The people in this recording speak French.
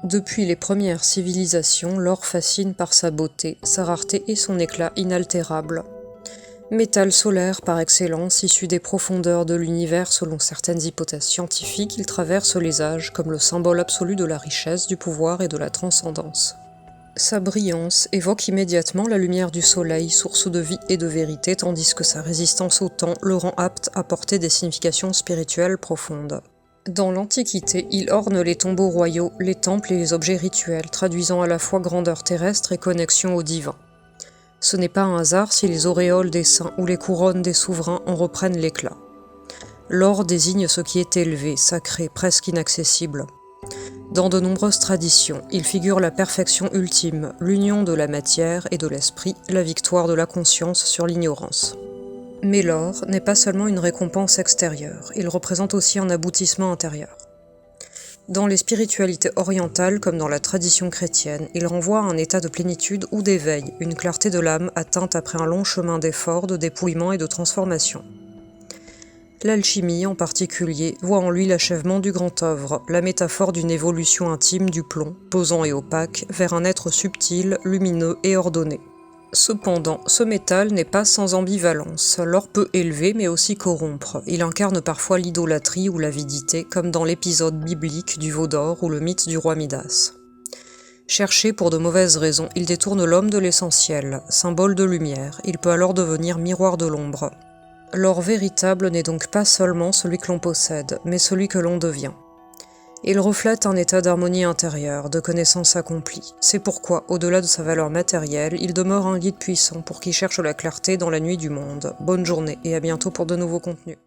Depuis les premières civilisations, l'or fascine par sa beauté, sa rareté et son éclat inaltérable. Métal solaire par excellence, issu des profondeurs de l'univers selon certaines hypothèses scientifiques, il traverse les âges comme le symbole absolu de la richesse, du pouvoir et de la transcendance. Sa brillance évoque immédiatement la lumière du soleil, source de vie et de vérité, tandis que sa résistance au temps le rend apte à porter des significations spirituelles profondes. Dans l'Antiquité, il orne les tombeaux royaux, les temples et les objets rituels, traduisant à la fois grandeur terrestre et connexion au divin. Ce n'est pas un hasard si les auréoles des saints ou les couronnes des souverains en reprennent l'éclat. L'or désigne ce qui est élevé, sacré, presque inaccessible. Dans de nombreuses traditions, il figure la perfection ultime, l'union de la matière et de l'esprit, la victoire de la conscience sur l'ignorance. Mais l'or n'est pas seulement une récompense extérieure, il représente aussi un aboutissement intérieur. Dans les spiritualités orientales comme dans la tradition chrétienne, il renvoie à un état de plénitude ou d'éveil, une clarté de l'âme atteinte après un long chemin d'efforts, de dépouillement et de transformation. L'alchimie, en particulier, voit en lui l'achèvement du grand œuvre, la métaphore d'une évolution intime du plomb, pesant et opaque, vers un être subtil, lumineux et ordonné. Cependant, ce métal n'est pas sans ambivalence. L'or peut élever mais aussi corrompre. Il incarne parfois l'idolâtrie ou l'avidité, comme dans l'épisode biblique du veau d'or ou le mythe du roi Midas. Cherché pour de mauvaises raisons, il détourne l'homme de l'essentiel, symbole de lumière. Il peut alors devenir miroir de l'ombre. L'or véritable n'est donc pas seulement celui que l'on possède, mais celui que l'on devient. Il reflète un état d'harmonie intérieure, de connaissance accomplie. C'est pourquoi, au-delà de sa valeur matérielle, il demeure un guide puissant pour qui cherche la clarté dans la nuit du monde. Bonne journée et à bientôt pour de nouveaux contenus.